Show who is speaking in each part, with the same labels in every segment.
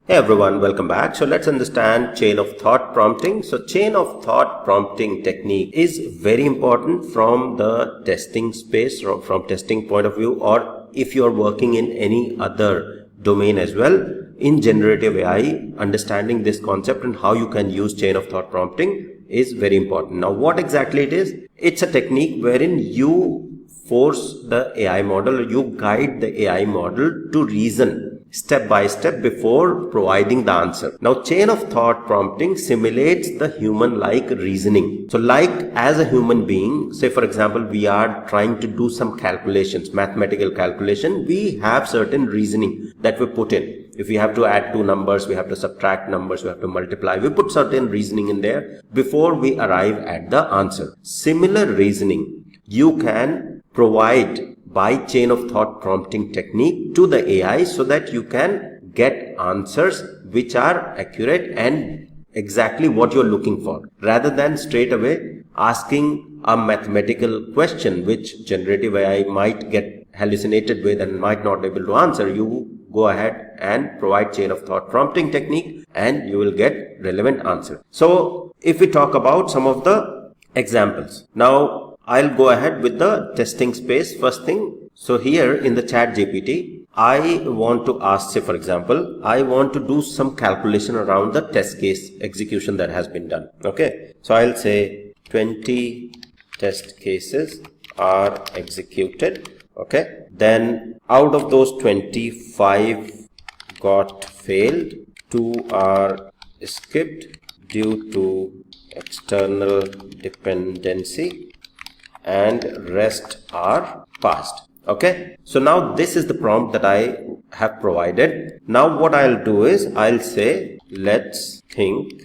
Speaker 1: Hey everyone, welcome back. So let's understand chain of thought prompting. So chain of thought prompting technique is very important from the testing space or from testing point of view, or if you are working in any other domain as well. In generative AI, understanding this concept and how you can use chain of thought prompting is very important. Now what exactly it is? It's a technique wherein you force the AI model, or you guide the AI model to reason step by step before providing the answer. Now, chain of thought prompting simulates the human-like reasoning. So, like as a human being, say for example, we are trying to do some calculations, mathematical calculation, we have certain reasoning that we put in. If we have to add two numbers, we have to subtract numbers, we have to multiply, we put certain reasoning in there before we arrive at the answer. Similar reasoning you can provide by chain of thought prompting technique to the AI so that you can get answers which are accurate and exactly what you're looking for, rather than straight away asking a mathematical question which generative AI might get hallucinated with and might not be able to answer. You go ahead and provide chain of thought prompting technique and you will get relevant answer. So if we talk about some of the examples, now I'll go ahead with the testing space first thing. So here in the chat GPT, I want to ask, say for example, I want to do some calculation around the test case execution that has been done. Okay. So I'll say 20 test cases are executed. Okay. Then out of those 25 got failed, 2 are skipped due to external dependency, and rest are passed. Okay, so now this is the prompt that I have provided. Now what I'll do is I'll say let's think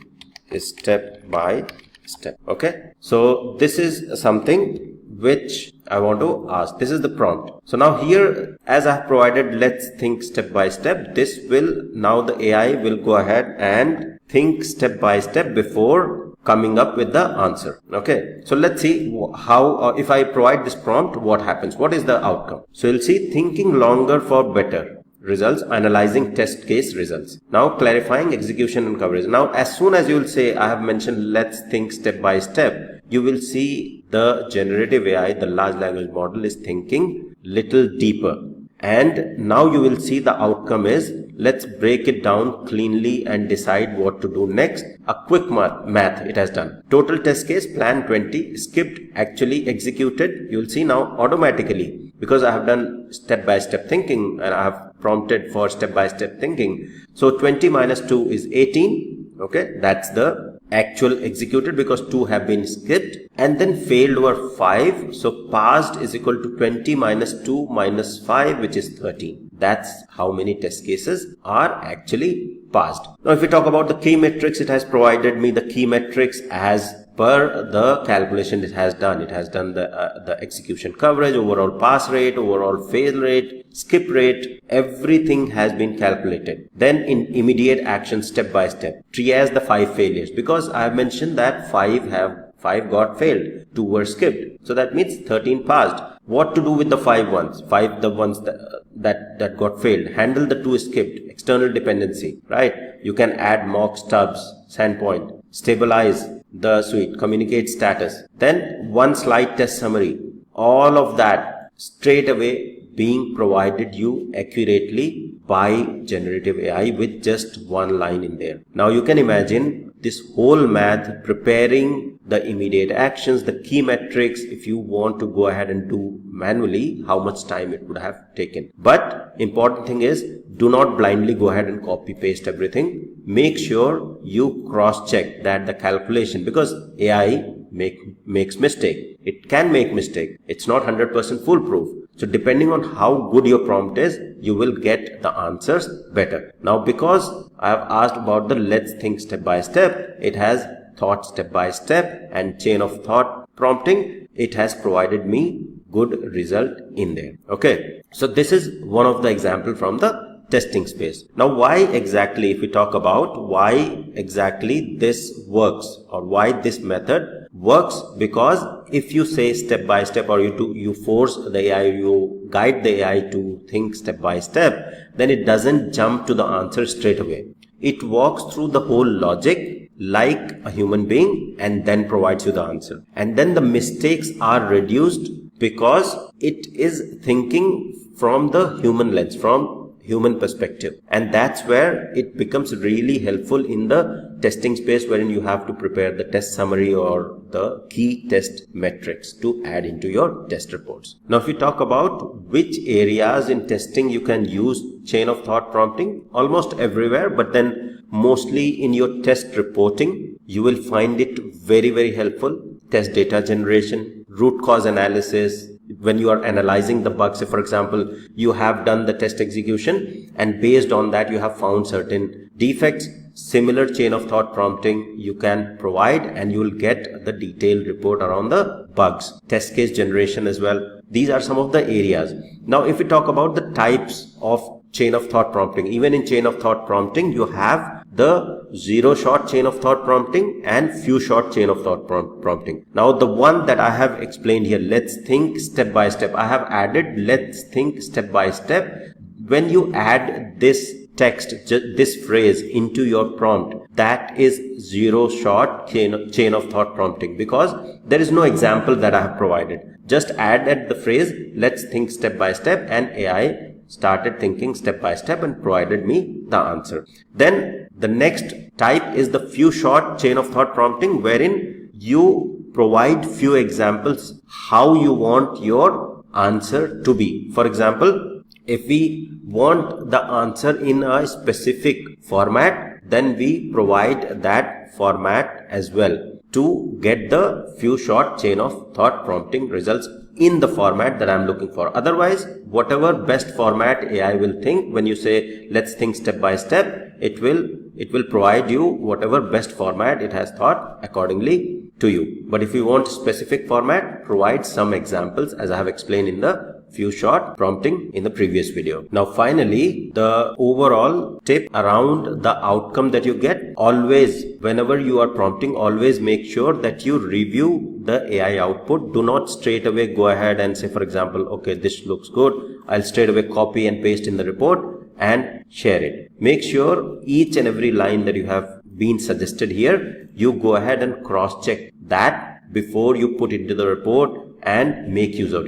Speaker 1: step by step. Okay, so this is something which I want to ask. This is the prompt. So now here, as I have provided let's think step by step, this will now the AI will go ahead and think step by step before coming up with the answer. Okay, so let's see how if I provide this prompt, what happens, what is the outcome. So you'll see thinking longer for better results, analyzing test case results, now clarifying execution and coverage. Now as soon as you will say I have mentioned let's think step by step, you will see the generative AI, the large language model, is thinking little deeper. And now you will see the outcome is let's break it down cleanly and decide what to do next. A quick math it has done. Total test case plan 20, skipped, actually executed. You will see now automatically, because I have done step by step thinking and I have prompted for step by step thinking. So 20 minus 2 is 18. Okay, that's the actual executed because 2 have been skipped, and then failed were 5. So passed is equal to 20 minus 2 minus 5, which is 13. That's how many test cases are actually passed. Now if we talk about the key metrics, it has provided me the key metrics as per the calculation it has done. It has done the execution coverage, overall pass rate, overall fail rate, skip rate, everything has been calculated. Then in immediate action, step by step, triage the 5 failures, because I have mentioned that 5 got failed, 2 were skipped, so that means 13 passed. What to do with the 5 ones? 5 the ones that got failed. Handle the 2 skipped, external dependency, right? You can add mock stubs, sandpoint, stabilize the suite, communicate status, then one slide test summary. All of that straight away being provided you accurately by generative AI with just one line in there. Now you can imagine this whole math, preparing the immediate actions, the key metrics, if you want to go ahead and do manually, how much time it would have taken. But important thing is, do not blindly go ahead and copy paste everything. Make sure you cross check that the calculation, because AI makes mistake. It can make mistake. It's not 100% foolproof. So depending on how good your prompt is, you will get the answers better. Now because I have asked about the let's think step by step, it has thought step by step and chain of thought prompting. It has provided me good result in there. Okay, so this is one of the example from the testing space. Now why exactly, if we talk about why exactly this works or why this method works, because if you say step by step, or you force the AI, you guide the AI to think step by step, then it doesn't jump to the answer straight away. it walks through the whole logic like a human being and then provides you the answer. And then the mistakes are reduced because it is thinking from the human lens, from human perspective, and that's where it becomes really helpful in the testing space, wherein you have to prepare the test summary or the key test metrics to add into your test reports. Now, if we talk about which areas in testing you can use chain of thought prompting, almost everywhere, but then mostly in your test reporting, you will find it very, very helpful. Test data generation, root cause analysis. When you are analyzing the bugs, say for example, you have done the test execution and based on that you have found certain defects, similar chain of thought prompting you can provide and you will get the detailed report around the bugs. Test case generation as well. These are some of the areas. Now, if we talk about the types of chain of thought prompting, even in chain of thought prompting, you have the zero shot chain of thought prompting and few shot chain of thought prompting. Now, the one that I have explained here, let's think step by step, I have added let's think step by step. When you add this text, this phrase into your prompt, that is zero shot chain of thought prompting, because there is no example that I have provided. Just added the phrase let's think step by step and AI started thinking step by step and provided me the answer. Then the next type is the few shot chain of thought prompting, wherein you provide few examples how you want your answer to be. For example, if we want the answer in a specific format, then we provide that format as well to get the few shot chain of thought prompting results in the format that I'm looking for. Otherwise, whatever best format AI will think, when you say let's think step by step, it will provide you whatever best format it has thought accordingly to you. But if you want specific format, provide some examples as I have explained in the few shot prompting in the previous video. Now finally, the overall tip around the outcome that you get, always whenever you are prompting, always make sure that you review the AI output. Do not straight away go ahead and say, for example, okay, this looks good, I'll straight away copy and paste in the report and share it. Make sure each and every line that you have been suggested here, you go ahead and cross check that before you put it into the report and make use of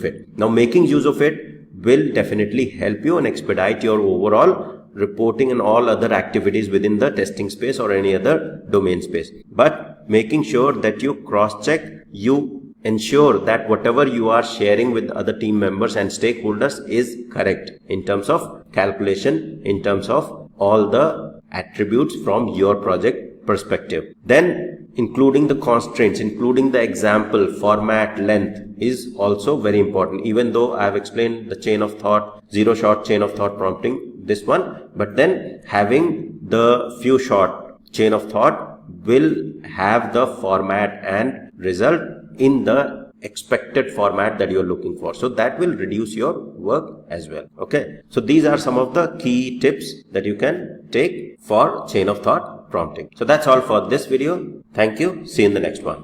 Speaker 1: it. Now, making use of it will definitely help you and expedite your overall reporting and all other activities within the testing space or any other domain space. But making sure that you cross check, you ensure that whatever you are sharing with other team members and stakeholders is correct in terms of calculation, in terms of all the attributes from your project perspective. Then including the constraints, including the example, format, length is also very important. Even though I have explained the chain of thought, zero shot chain of thought prompting, this one, but then having the few shot chain of thought will have the format and result in the expected format that you're looking for. So that will reduce your work as well. Okay. So these are some of the key tips that you can take for chain of thought prompting. So that's all for this video. Thank you. See you in the next one.